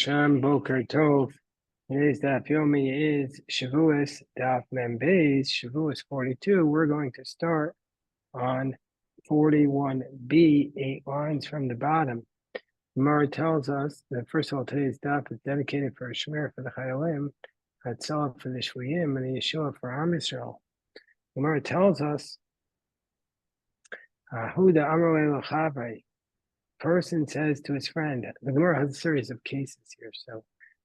Shem Boker Tov. Today's Daf Yomi is Shevuos Daf Mem Beis, Shevuos 42. We're going to start on 41b, 8 lines from the bottom. Gemara tells us that first of all, today's Daf is dedicated for a Shemir for the Chayalim, Hatzal for the Shvuyim, and a Yeshua for Am Yisrael. Gemara tells us, Huda Amrei L'Chavei. Person says to his friend, the Gemara has a series of cases here, so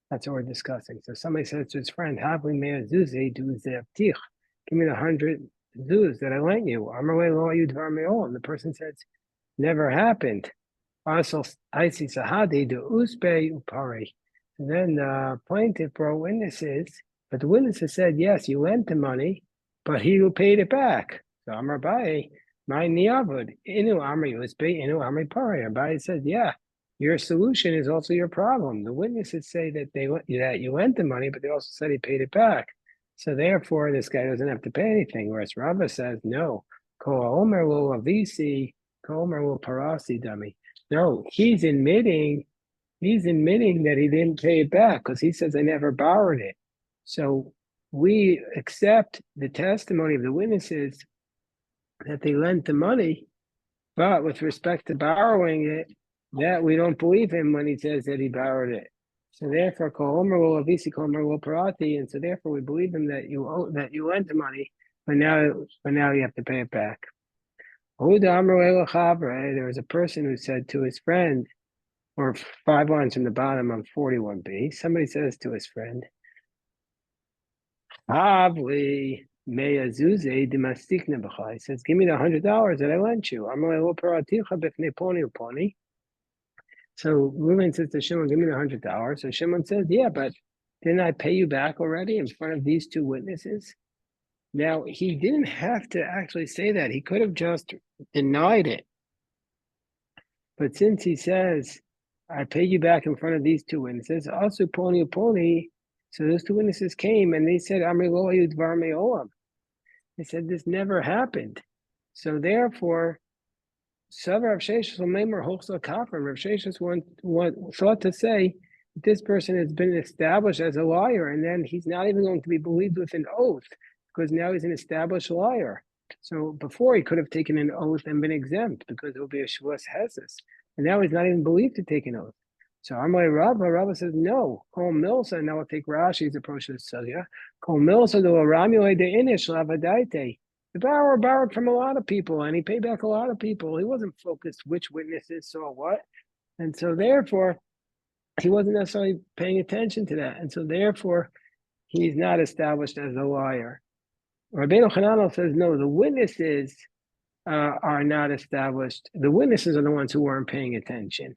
that's what we're discussing. So somebody says to his friend, Havli mea zuzi du ze'avtich. Give me the 100 zuz that I lent you. Amarle lo you dvar me'ol. And the person says, never happened. Also, Isi sahadi du uspe upari. And then the plaintiff brought witnesses, but the witnesses said, yes, you lent the money, but he who paid it back. So Amar Baye, my niavud, inu amri uspe, inu amri pari. Abaye says, yeah, your solution is also your problem. The witnesses say that that you lent the money, but they also said he paid it back. So therefore, this guy doesn't have to pay anything. Whereas Rava says, no, ko omer lo avisi, ko omer lo parasi dummy. No, he's admitting that he didn't pay it back because he says I never borrowed it. So we accept the testimony of the witnesses that they lent the money, but with respect to borrowing it, that we don't believe him when he says that he borrowed it. So therefore, and so therefore we believe him that you lent the money, but now you have to pay it back. There was a person who said to his friend, or 5 lines from the bottom on 41b, somebody says to his friend, Havli Mea Zuze Demastikna B'chai. He says, give me the $100 that I lent you. So Reuven says to Shimon, give me the $100. So Shimon says, yeah, but didn't I pay you back already in front of these two witnesses? Now, he didn't have to actually say that. He could have just denied it. But since he says, I paid you back in front of these two witnesses, also pony, so those two witnesses came and they said, Amri lo hayu dvar me'olam. They said this never happened. So therefore, Savar Rav Sheshes Lamemar Hochsa Kafir. Rav Sheshes thought to say this person has been established as a liar, and then he's not even going to be believed with an oath because now he's an established liar. So before he could have taken an oath and been exempt because it would be a Shevuos Heses, and now he's not even believed to take an oath. So Amalei Rava says no. Kol Milsa. Now we'll take Rashi's approach to the Sugya. Kol Milsa do Ramule de Inish Lavadaite. The borrower borrowed from a lot of people, and he paid back a lot of people. He wasn't focused which witnesses saw what, and so therefore, he wasn't necessarily paying attention to that, and so therefore, he's not established as a liar. Rabbeinu Hananel says no. The witnesses are not established. The witnesses are the ones who weren't paying attention.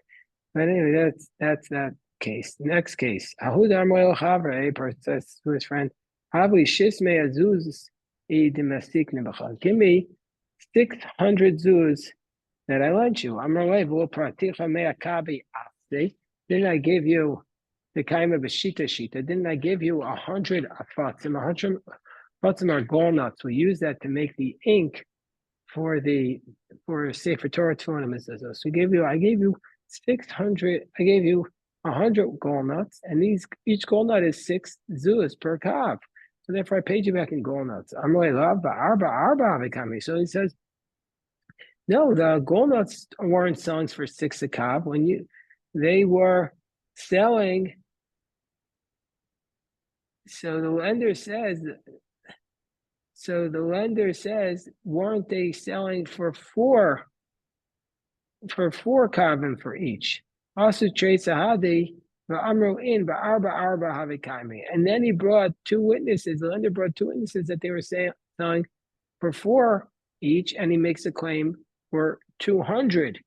But anyway, that's that case. Next case. Ahud Armoel Chavre, a person says to his friend, Havli Shisme Azuz E Demastikna. Give me 600 zuz that I lent you. Didn't I give you the kind of a shita? Didn't I give you 100 afatzim? 100 afatzim are walnuts. We use that to make the ink for Sefer Torah Tefillim. So I gave you 600. I gave you 100 walnuts, and each walnut is 6 zuz per kav. So therefore, I paid you back in walnuts. So he says, no, the walnuts weren't selling for 6 a kav. They were selling. So the lender says, weren't they selling for 4 kavim for each? Also, Sahadi. And then he brought 2 witnesses. The lender brought 2 witnesses that they were selling for 4 each, and he makes a claim for 200.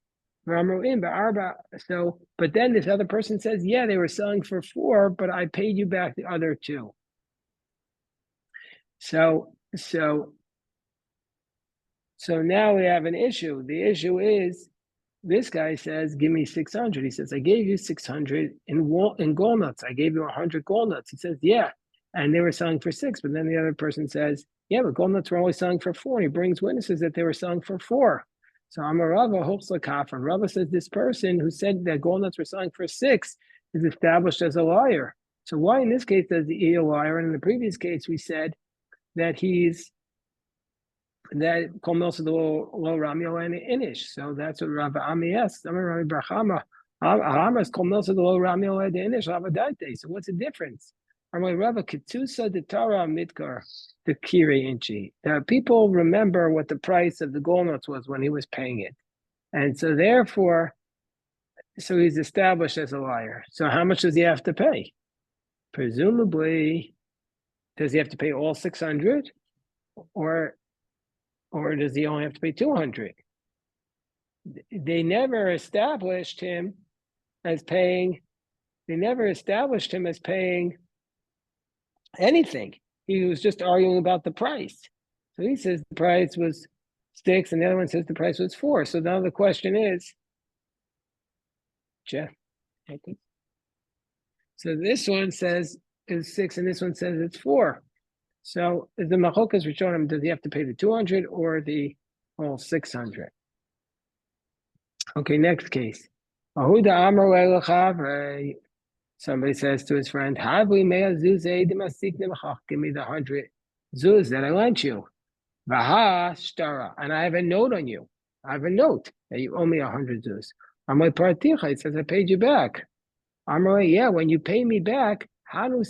So, but then this other person says, yeah, they were selling for 4, but I paid you back the other 2. So now we have an issue. The issue is, this guy says, give me 600. He says, I gave you 600 in walnuts. I gave you 100 walnuts. He says, yeah. And they were selling for 6. But then the other person says, yeah, but walnuts were only selling for 4. He brings witnesses that they were selling for 4. So Amar Rava hopes la kafir. Rava says this person who said that walnuts were selling for 6 is established as a liar. So why in this case does he a liar? And in the previous case, we said that that Kol Milsa the Lo Ramio and Inish. So that's what Rav Ami asks. Rami Brachama. Hamas Kol Milsa the Lo Ramio and Inish Ravadate. So what's the difference? Rava Ketsusa the Tara Midkar the Kiri Inchi. Now people remember what the price of the gold nuts was when he was paying it. And so therefore, so he's established as a liar. So how much does he have to pay? Presumably, does he have to pay all 600 or does he only have to pay 200? They never established him as paying anything. He was just arguing about the price. So he says the price was 6 and the other one says the price was 4. So now the question is, Jeff, so this one says it's 6 and this one says it's 4. So the machokas were showing him, does he have to pay the 200 or the whole 600? Okay, next case. Somebody says to his friend, give me the 100 zuz that I lent you. And I have a note on you. I have a note that you owe me 100 zuz. It says I paid you back. Yeah, when you pay me back, you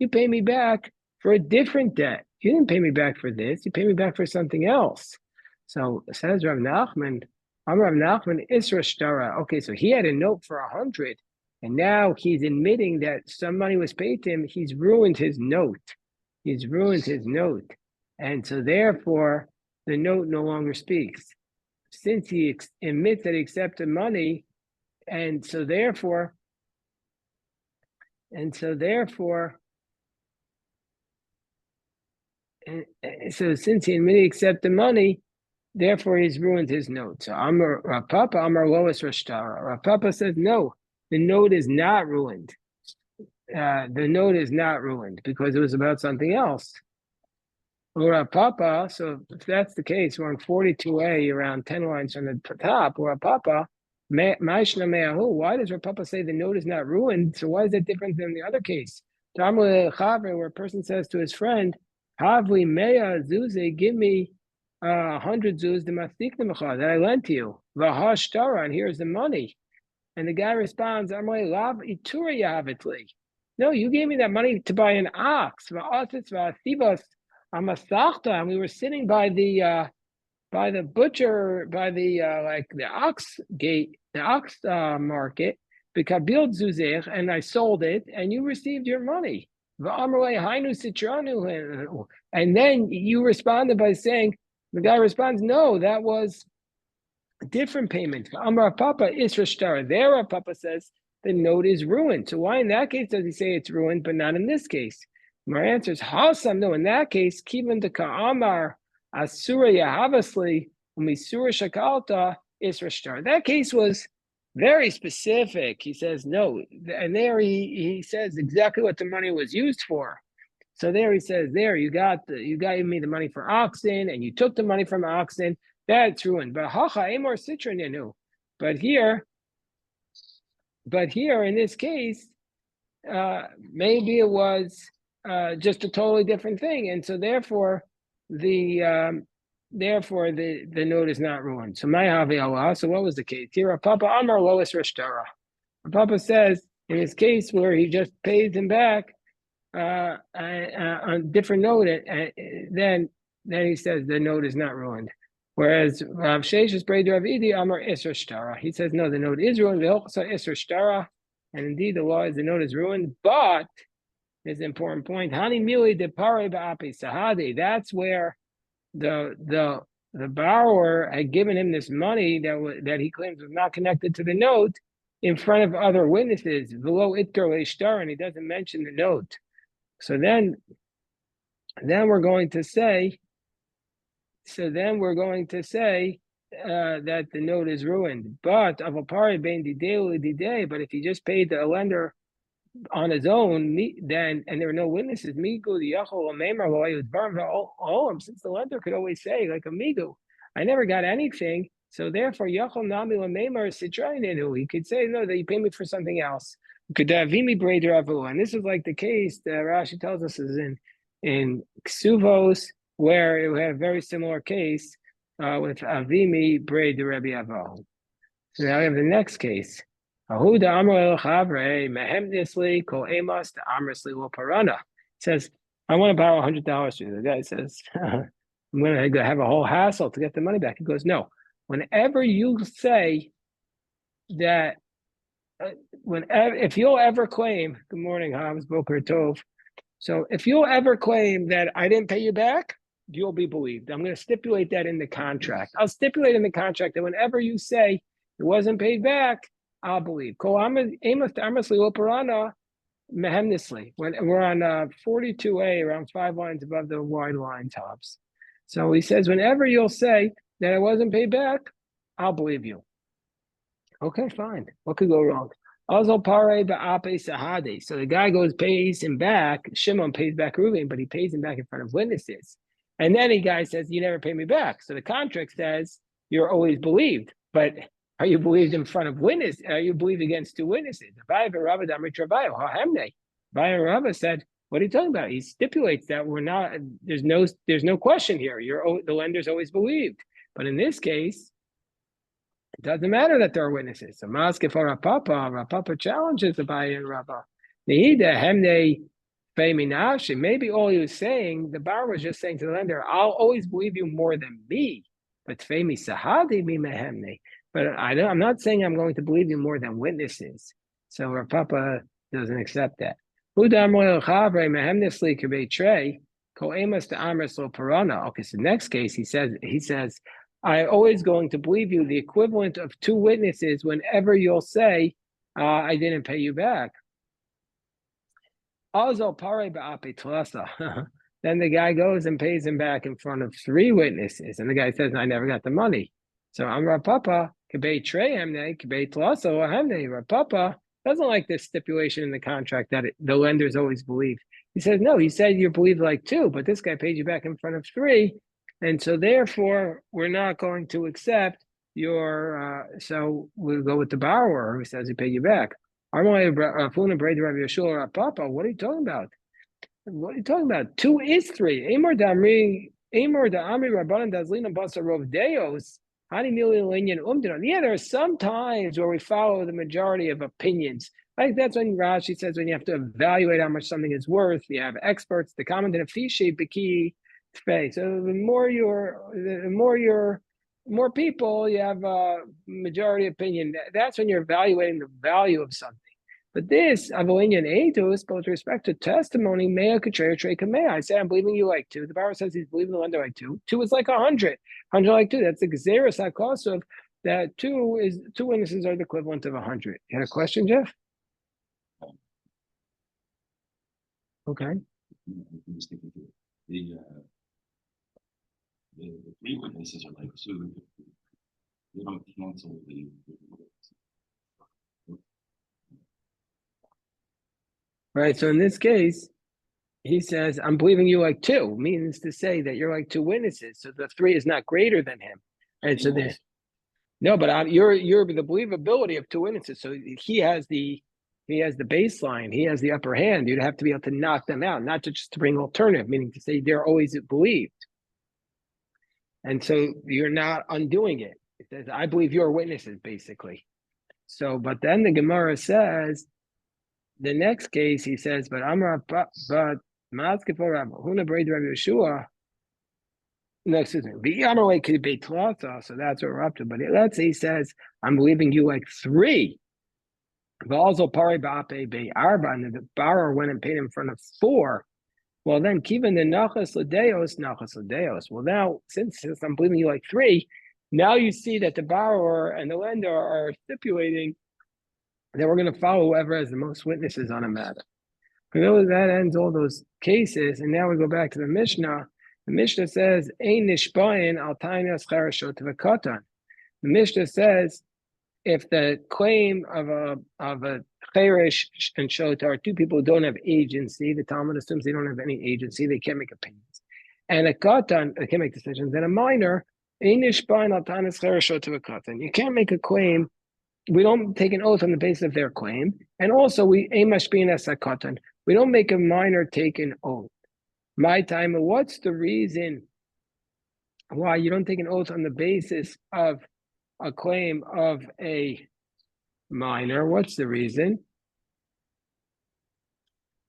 pay me back for a different debt. You didn't pay me back for this. You pay me back for something else. So says Rav Nachman, Rav Nachman Isra Shtara. Okay, so he had a note for 100, and now he's admitting that some money was paid to him. He's ruined his note. And so therefore, the note no longer speaks. Since he admits that he accepted money, so since he admitted he accepted money, therefore he's ruined his note. So Rav Papa Lois Rashtara. Rav Papa says no, the note is not ruined. The note is not ruined because it was about something else. Rav Papa, so if that's the case, we're on 42a, around 10 lines from the top. Rav Papa, why does Rav Papa say the note is not ruined? So why is that different than the other case? Where a person says to his friend, Havli Mea Zuze, give me 100 zuz that I lent to you. V'hashtara, and here's the money. And the guy responds, no, you gave me that money to buy an ox. And we were sitting by the butcher, by the ox gate, the ox market, and I sold it, and you received your money. And then you responded by saying, the guy responds, no, that was a different payment. Amar Papa Isra Shtara. There, Rav Papa says the note is ruined. So why in that case does he say it's ruined, but not in this case? My answer is Hasam. No, in that case, Kivan de Ka'amar Asura Yahavasli Umisura Shakalta Isra Shtara. That case was very specific. He says no, and there he says exactly what the money was used for. So there he says, there you got me the money for oxen, and you took the money from oxen. That's ruined. But hacha amor citron yanu. But here in this case, maybe it was just a totally different thing, and so therefore the note is not ruined. So my havi Allah. So what was the case here? Papa Amar Lois Rashtara. Papa says in this case where he just pays him back on a different note, then he says the note is not ruined. Whereas Rav Sheshes Breder Rav Idi Amar Isra Shtara. He says no, the note is ruined. Isra Shtara, and indeed the law is the note is ruined. But there's an important point. Hani Mili de Pare Ba'api Sahadi. That's where the borrower had given him this money that he claims was not connected to the note in front of other witnesses. Below Itkar Leishtar, and he doesn't mention the note. So then we're going to say. That the note is ruined. But of a pari bein didei, but if he just paid the lender on his own, then and there were no witnesses, migu the yachol amemar since the lender could always say like amigu, I never got anything. So therefore, Yachol Nami Lameimar Sitraininu, he could say, no, that you pay me for something else. Could Avimi Braid Ravu. And this is like the case that Rashi tells us is in Ksuvos, where it had a very similar case with Avimi Braid Rabbi Avo. So now we have the next case. Ahuda Amr El Chavre Mehemnisli Kol Amos the Amrisli Lo Parana. Says, I want to borrow $100 from you. The guy says, I'm going to have a whole hassle to get the money back. He goes, no. Whenever you say that, if you'll ever claim, good morning, Hamz Boker Tov. So if you'll ever claim that I didn't pay you back, you'll be believed. I'm going to stipulate that in the contract. I'll stipulate in the contract that whenever you say it wasn't paid back, I'll believe. When we're on 42A, around 5 lines above the wide line tops. So he says, whenever you'll say that I wasn't paid back, I'll believe you. Okay, fine. What could go wrong? Also, pare ba'ape sahade. So the guy goes, pays him back. Shimon pays back Reuven, but he pays him back in front of witnesses. And then the guy says, you never pay me back. So the contract says you're always believed. But are you believed in front of witnesses? Are you believed against two witnesses? Abai and Rava said, what are you talking about? He stipulates that we're not, there's no question here. The lender's always believed. But in this case, it doesn't matter that there are witnesses. So Maske for Rapapa challenges Abai and Rava. Maybe all he was saying, the bar was just saying to the lender, I'll always believe you more than me. But Femi Sahadi mi mehemne. But I'm not saying I'm going to believe you more than witnesses. So Rapapa doesn't accept that. Okay, so next case, he says, I'm always going to believe you the equivalent of two witnesses whenever you'll say, I didn't pay you back. Then the guy goes and pays him back in front of 3 witnesses. And the guy says, I never got the money. So Amar Papa, Rapapa doesn't like this stipulation in the contract that the lenders always believe. He says, no, he said you're believed like 2, but this guy paid you back in front of 3. And so therefore, we're not going to accept your, so we'll go with the borrower who says he paid you back. What are you talking about? What are you talking about? 2 is 3. Amor da Amri Rabbanan Dazlina Basa Rov Deos. Yeah, there are some times where we follow the majority of opinions. Like that's when Rashi says when you have to evaluate how much something is worth, you have experts, the comment in a fishi biki space. So the more people, you have a majority opinion. That's when you're evaluating the value of something. But this, Avolinian Eidos, both with respect to testimony, mea katrea tre kamea. I say I'm believing you like 2. The Bauer says he's believing the lender like 2. 2 is like 100. 100 like 2. That's the Gezeris HaKosov, that 2 witnesses are the equivalent of 100. You had a question, Jeff? Okay. The 3 witnesses are like 2. They don't cancel the Right. So in this case, he says, I'm believing you like 2, means to say that you're like 2 witnesses. So the 3 is not greater than him. And so there's no, but you're the believability of 2 witnesses. So he has the baseline, he has the upper hand. You'd have to be able to knock them out, not just to bring alternative, meaning to say they're always believed. And so you're not undoing it. It says, I believe your witnesses, basically. So, but then the Gemara says, the next case, he says, but Maskefo Rabbi Huna Braid Rabbi Yeshua. No, excuse me. So that's what we're up to. But let's say he says, I'm believing you like 3. But also Pari Ba'ape Be Arba, and the borrower went and paid in front of 4. Well, then, Kivan the Nachas Ladeos. Well, now, since I'm believing you like 3, now you see that the borrower and the lender are stipulating that we're going to follow whoever has the most witnesses on a matter. That ends all those cases, and now we go back to the Mishnah. The Mishnah says, Ein nishbayin al tainas charashot v'katan. The Mishnah says, if the claim of a cheresh and shot are 2 people who don't have agency, the Talmud assumes they don't have any agency, they can't make opinions. And a katan, they can't make decisions, and a minor, You can't make a claim. We don't take an oath on the basis of their claim. And also, we don't make a minor take an oath. My time, what's the reason why you don't take an oath on the basis of a claim of a minor? What's the reason?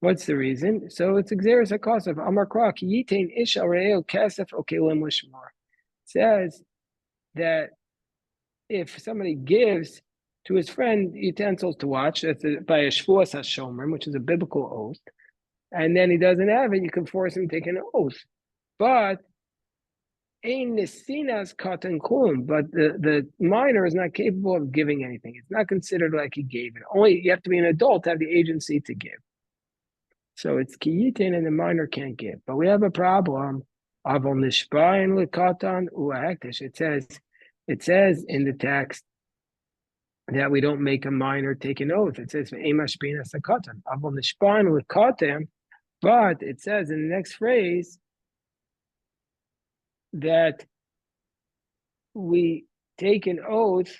What's the reason? So it's Xeris HaKosov, Amar Krak, Yitain Ish Areo Kesef Okelim Lishmar. Says that if somebody gives to his friend utensils to watch, that's by a Shevuos HaShomer, which is a biblical oath, and then he doesn't have it, you can force him to take an oath. But Ein Nesinas Katan Kum, but the minor is not capable of giving anything. It's not considered like he gave it. Only you have to be an adult to have the agency to give. So it's kiyitin and the minor can't give. But we have a problem. Avol nishbayin lekatan uahektish. It says in the text that we don't make a minor take an oath. It says emashbina sakatan. Avol nishbayin lekatan. But it says in the next phrase that we take an oath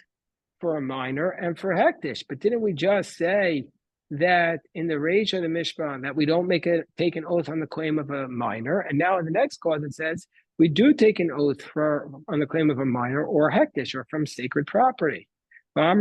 for a minor and for hektish. But didn't we just say that in the Reish of the Mishpah that we don't take an oath on the claim of a minor, and now in the next clause it says we do take an oath on the claim of a minor or hektish or from sacred property. How do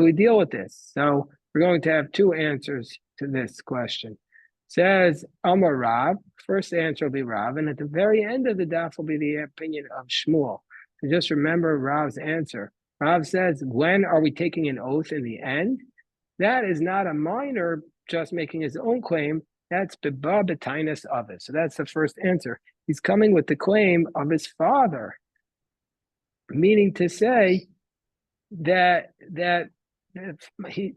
we deal with this? So we're going to have two answers to this question. Says Amar Rav, first answer will be Rav, and at the very end of the daf will be the opinion of Shmuel. So just remember Rav's answer. Rav says, when are we taking an oath in the end? That is not a minor just making his own claim. That's beba b'tainas of it. So that's the first answer. He's coming with the claim of his father, meaning to say that the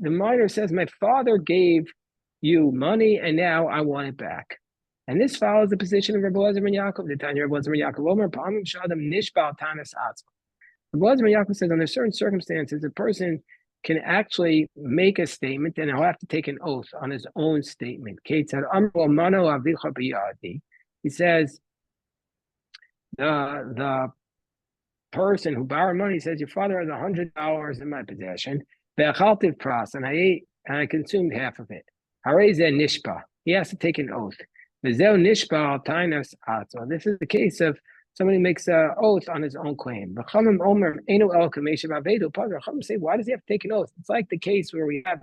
minor says, my father gave you money and now I want it back. And this follows the position of Rabbi Elazar ben Yaakov. The Tanya Rabbi Elazar ben Yaakov, Omer Pa'amim Shadam Nishbal Tanas Atzma. Rabbi Elazar ben Yaakov says under certain circumstances, a person can actually make a statement and he'll have to take an oath on his own statement. He says, the person who borrowed money says, your father has $100 in my possession, and I ate and I consumed half of it. He has to take an oath. This is the case of somebody makes an oath on his own claim. Chachamim say, why does he have to take an oath? It's like the case where we had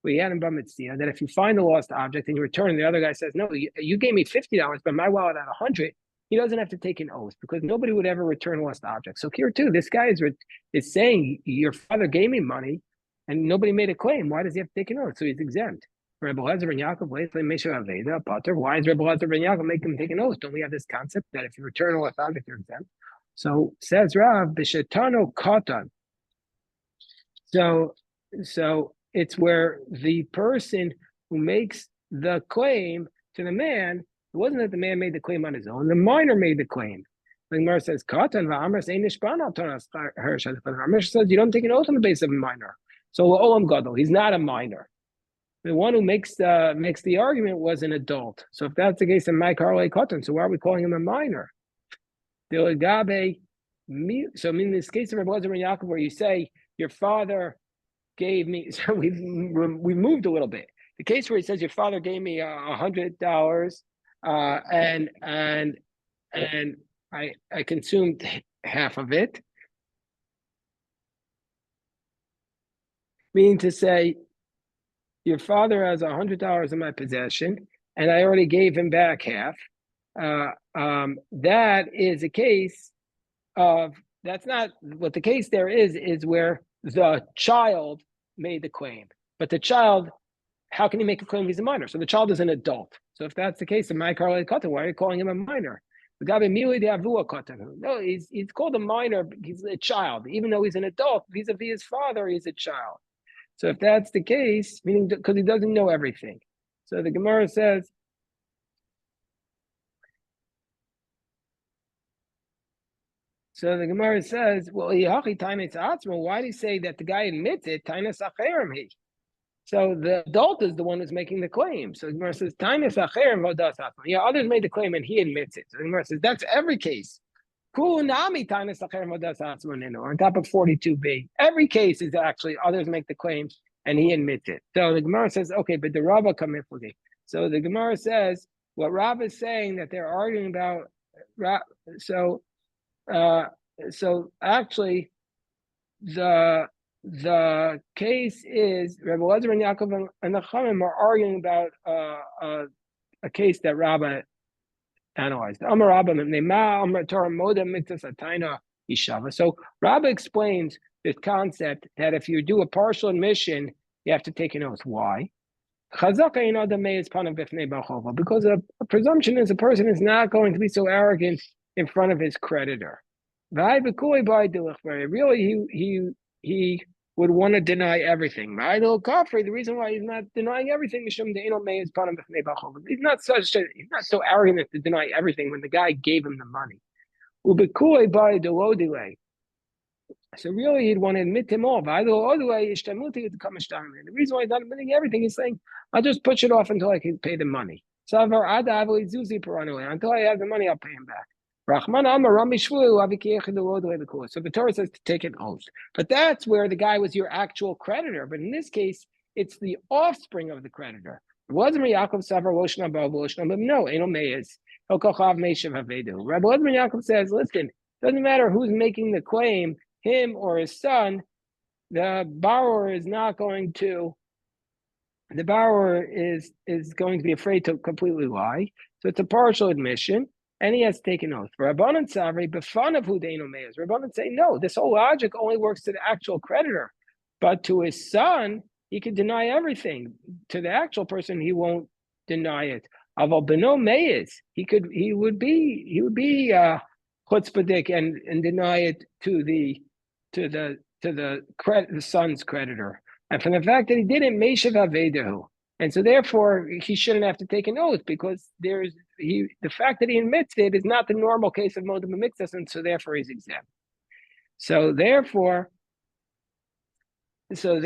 in Bamitzia that if you find the lost object and you return, the other guy says, no, you gave me $50, but my wallet had $100. He doesn't have to take an oath because nobody would ever return lost objects. So here too, this guy is saying your father gave me money and nobody made a claim. Why does he have to take an oath? So he's exempt. Rebbe Elazar ben Yaakov, why is Rebbe Elazar make him take an oath? Don't we have this concept that if you return a lost object, you're exempt? So says Rav, b'shetano katan. So it's where the person who makes the claim to the man, it wasn't that the man made the claim on his own, the minor made the claim. The Gemara says, katan v'amras ein nishbana tanas hersh. The Gemara says you don't take an oath on the basis of a minor. So olam gadol, he's not a minor. The one who makes the argument was an adult. So if that's the case, in my Karle Cotton, so why are we calling him a minor? So in this case of Rebbe Elazar ben Yaakov, where you say your father gave me, so we moved a little bit. The case where he says your father gave me $100, and I consumed half of it, meaning to say, your father has $100 in my possession, and I already gave him back half. That is a case of, that's not what the case there is where the child made the claim. But the child, how can he make a claim if he's a minor? So the child is an adult. So if that's the case, in my Karle Katan, why are you calling him a minor? No, he's called a minor, he's a child. Even though he's an adult, vis-a-vis his father, he's a child. So if that's the case, meaning because he doesn't know everything. So the Gemara says, well, why do you say that the guy admits it? So the adult is the one who's making the claim. So the Gemara says, "Tainis acher and vodas atma." Yeah, others made the claim and he admits it. So the Gemara says, that's every case. Kunami tainis acher and vodas atma on top of 42b. Every case is actually others make the claim and he admits it. So the Gemara says, okay, but the Rava come in for it. So the Gemara says what Rava is saying that they're arguing about. So actually the case is Rebbe Lezer and Yaakov and the Chachamim are arguing about a case that Rabbah analyzed. Amar Rabbah Nema Amar Torah Moda Mitzvah Sataina Ishava. So Rabbah explains this concept that if you do a partial admission, you have to take an oath. Why? Because a presumption is a person is not going to be so arrogant in front of his creditor. Really, he would want to deny everything. The reason why he's not denying everything is he's not so arrogant to deny everything when the guy gave him the money. So really, he'd want to admit him all. The reason why he's not admitting everything, he's saying, I'll just push it off until I can pay the money. Until I have the money, I'll pay him back. So the Torah says to take an oath. But that's where the guy was your actual creditor. But in this case, it's the offspring of the creditor. It wasn't Yaakov Savar Loshna Bar Loshna, but no, Eno Meyes. Rabbi Yaakov says, listen, doesn't matter who's making the claim, him or his son, the borrower is going to be afraid to completely lie. So it's a partial admission, and he has to take an oath. For Rabbanan Savri, befun of who Deino Meis. Rabbanan say, no, this whole logic only works to the actual creditor. But to his son, he could deny everything. To the actual person, he won't deny it. Aval Beno Meis, he would be chutzpahdik and deny it to the son's creditor. And from the fact that he didn't, Meishav Avedahu. And so therefore he shouldn't have to take an oath because the fact that he admits it is not the normal case of modem mixus, and so therefore he's exempt. So therefore, so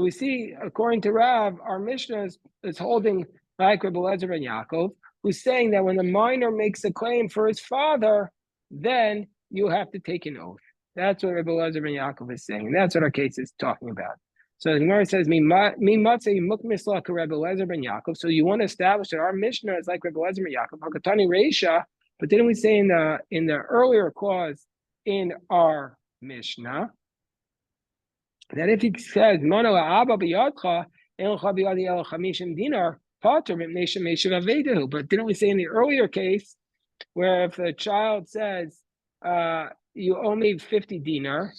we see, according to Rav, our Mishnah is holding like Rebbe Lezer and Yaakov, who's saying that when the minor makes a claim for his father, then you have to take an oath. That's what Rebbe Lezer and Yaakov is saying. And that's what our case is talking about. So the Gemara says, Mi matzei mukmisla ka Rebbe Lezer ben Yaakov. So you want to establish that our Mishnah is like Rebbe Lezer ben Yaakov. Hakatani Reisha. But didn't we say in the earlier clause in our Mishnah that if he says Mono Abba biyadcha elcha biyadi el chamishim dinar pater mipnei meshav avedahu? But didn't we say in the earlier case where if the child says you owe me 50 dinar,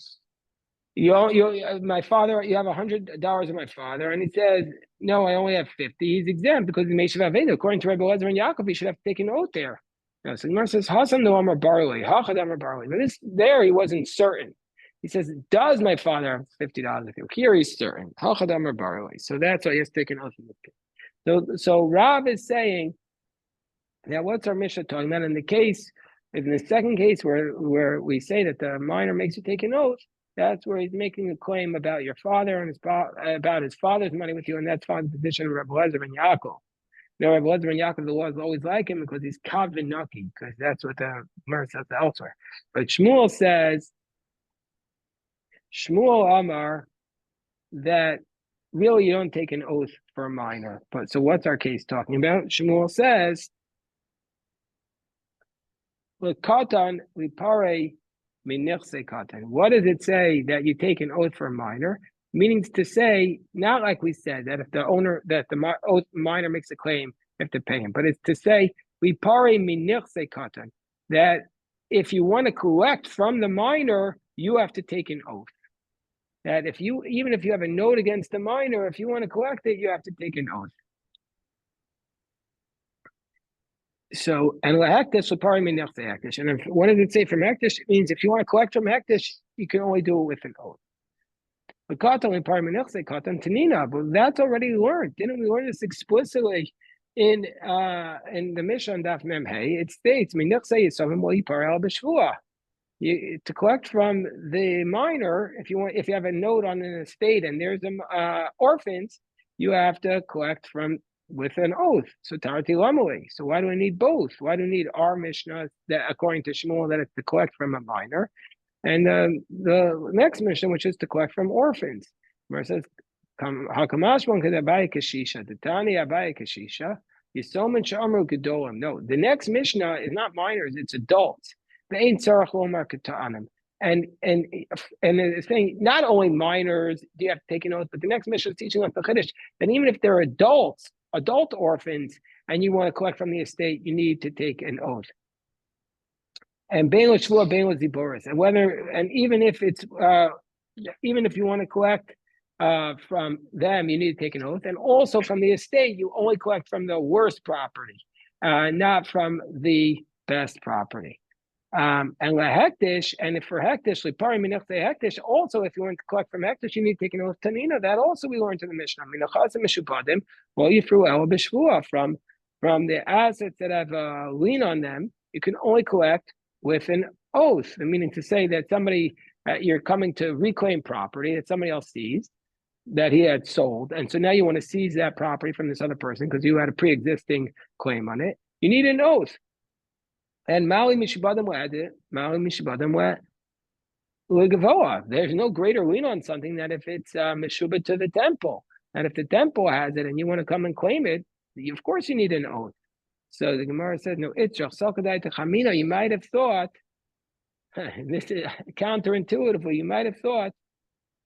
my father, you have $100 of my father, and he says no, I only have 50. He's exempt because he meshav avedahu. According to Rebbe Lezer and Yaakov, he should have to take an oath there. No, so the Gemara says Hasan no Amar Barley, Hachad Amar Barley. But there he wasn't certain. He says, does my father have $50 with you? Here he's certain. Hachadam barley. So that's why he has taken oath in this case. So Rav is saying that what's our Mishnah talking about? In the case, in the second case where we say that the minor makes you take an oath, that's where he's making a claim about your father and about his father's money with you, and that's found in the position of Rebbe Lezer and Yaakov. Now, Rebbe Lezer and Yaakov, the law is always like him because he's kav v'naki, because that's what the Gemara says elsewhere. But Shmuel says, Shmuel Amar, that really you don't take an oath for a minor. But so what's our case talking about? Shmuel says, katan lipare minichse katan. What does it say that you take an oath for a minor? Meaning to say, not like we said, that if the minor makes a claim, you have to pay him. But it's to say, lipare minichse katan, that if you want to collect from the minor, you have to take an oath. That even if you have a note against the minor, if you want to collect it, you have to take an oath. So, and lahektish l'pari min nechse hektish. And what does it say from hektish? It means if you want to collect from hektish, you can only do it with an oath. But katan l'pari min nechse katan tanina. But that's already learned. Didn't we learn this explicitly in the Mishnah Daf Mem Hey? It states min nechse yisavim lo yipar al b'shvuah. to collect from the minor, if you have a note on an estate and there's orphans, you have to collect with an oath. So Tarati Lamali. So why do we need both? Why do we need our Mishnah that according to Shmuel that it's to collect from a minor? And the next Mishnah, which is to collect from orphans. Where it says, Hakamashman Kadabai Kashisha, the Tani Abai Kashisha, Yisoman Shamru Gedolim. No, the next Mishnah is not minors, it's adults. The Ain't Sarach Lomar Katanim. And it's saying not only minors do you have to take an oath, but the next Mishnah is teaching us the Chiddush that even if they're adult orphans, and you want to collect from the estate, you need to take an oath. And Bein Shvua, Bein Ziboris, and even if you want to collect from them, you need to take an oath, and also from the estate, you only collect from the worst property, not from the best property. And lahektish, and if for hektish, lipari minach hektish, also if you want to collect from hektish, you need to take an oath tanina. That also we learned in the Mishnah. Minachazim mishupadim, well, you threw el b'shvua from the assets that have a lien on them, you can only collect with an oath, meaning to say that somebody you're coming to reclaim property that somebody else seized, that he had sold, and so now you want to seize that property from this other person because you had a pre-existing claim on it. You need an oath. And Mali Mishabadam there's no greater lien on something than if it's Meshubah to the temple. And if the temple has it and you want to come and claim it, of course you need an oath. So the Gemara says, no, it's Chamina. You might have thought, this is counterintuitively, you might have thought,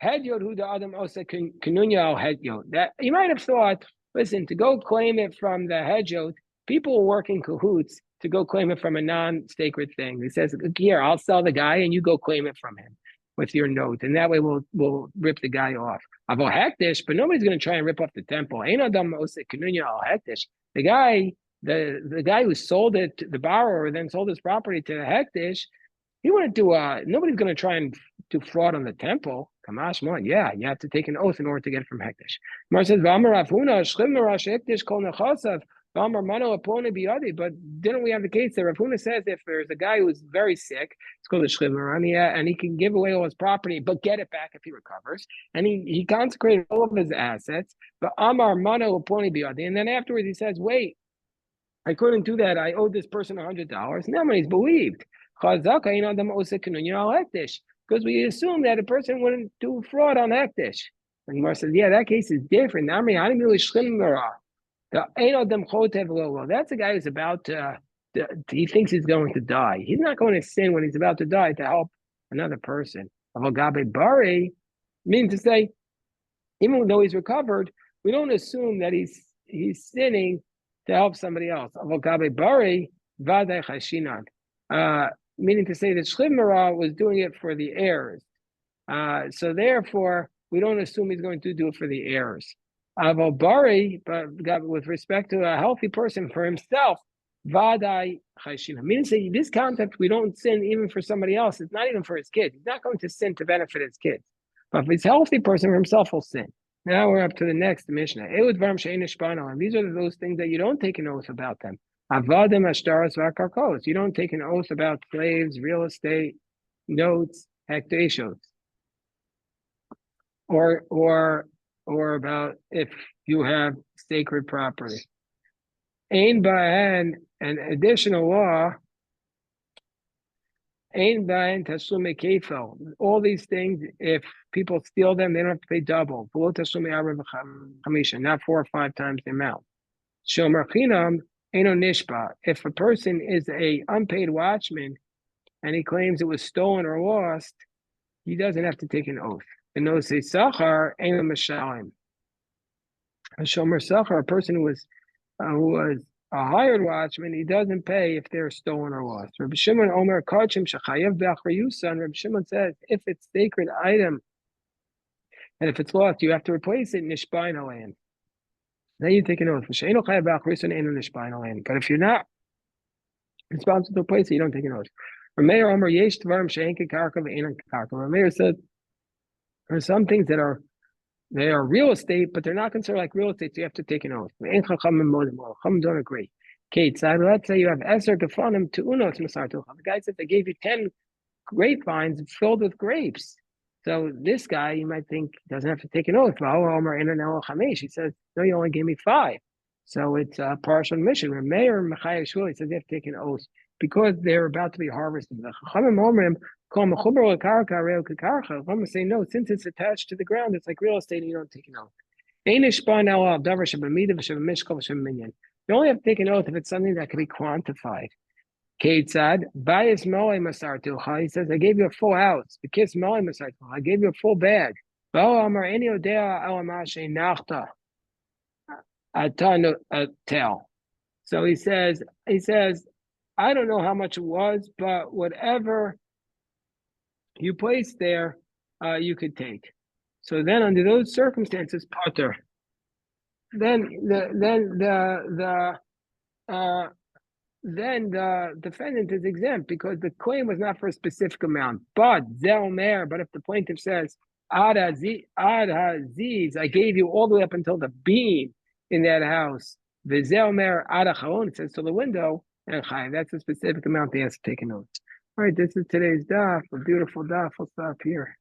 Hedyot hu da Adam Osa Kanunya al Hedyot. That you might have thought, listen, to go claim it from the Hedyot, people are working cahoots to go claim it from a non-sacred thing. He says, here, I'll sell the guy and you go claim it from him with your note. And that way we'll rip the guy off. Avo hektish, but nobody's going to try and rip off the temple. Ein adam osek kanunya al hektish. The guy who sold it, the borrower then sold his property to the hektish, he wouldn't do nobody's going to try and do fraud on the temple. Kamash mon, yeah, you have to take an oath in order to get it from hektish. Mar says, V'amar Avuna, shchim marash hektish kol nechasav. But didn't we have the case that Rav Huna says if there's a guy who's very sick, it's called a shlimerania, and he can give away all his property, but get it back if he recovers, and he consecrated all of his assets. But Amar Mano Aponi Biadi, and then afterwards he says, wait, I couldn't do that. I owed this person $100. Now he's believed. Because we assume that a person wouldn't do fraud on hektish. And Mar says, yeah, that case is different. That's a guy who's about to, he thinks he's going to die. He's not going to sin when he's about to die to help another person. Avogabe bari means to say, even though he's recovered, we don't assume that he's sinning to help somebody else. Avogabe bari vadei chashinan, meaning to say that Shliv was doing it for the heirs. So therefore, we don't assume he's going to do it for the heirs. Avalbari, but with respect to a healthy person for himself, vadai chayshina. Meaning, say this concept, we don't sin even for somebody else. It's not even for his kids. He's not going to sin to benefit his kids. But if he's a healthy person for himself, will sin. Now we're up to the next Mishnah. And these are those things that you don't take an oath about them. Avadim ashtaras v'akarkos. You don't take an oath about slaves, real estate, notes, hectatios, or about if you have sacred property. Ein ba'en, an additional law, ein ba'en taslume kefel. All these things, if people steal them, they don't have to pay double. Below taslume arba v'chamisha, not 4 or 5 times the amount. Shomer chinam eno nishba. If a person is a unpaid watchman and he claims it was stolen or lost, he doesn't have to take an oath. And those say sachar eno mishalim. A shomer sachar, a person who was a hired watchman, he doesn't pay if they're stolen or lost. Rabbi Shimon Omer Kachim Shachayev B'Achrayusa, and Rabbi Shimon says if it's sacred item and if it's lost, you have to replace it in Nishbain land. Then you take an oath. But if you're not responsible to replace it, you don't take an oath. Rameir Omer Yesh Tvarim She'enke Karka Ve'enan Karka. Rameir said there are some things that they are real estate, but they're not considered like real estate, so you have to take an oath. Chacham don't agree. Kate said, let's say you have Eser Gefanim to Unos Masar. The guy said they gave you 10 grapevines filled with grapes. So this guy, you might think, doesn't have to take an oath. He says, no, you only gave me 5. So it's a partial mission. Mayor Mechaya Shul, he says you have to take an oath because they're about to be harvested. The Chachamim say no, since it's attached to the ground, it's like real estate, and you don't take an oath. You only have to take an oath if it's something that can be quantified. Ketzad, bias Moe Masartucha. He says, I gave you a full house. The kiss Moe Masartucha. I gave you a full bag. Tell. So he says, I don't know how much it was, but whatever you placed there, you could take. So then under those circumstances, Potter. Then the defendant is exempt because the claim was not for a specific amount. But if the plaintiff says, Ad Aziz, I gave you all the way up until the beam in that house. V'zelmer Ad Achalon, it says to the window, and that's a specific amount they have to take a note. All right, this is today's daf, a beautiful daf. We'll stop here.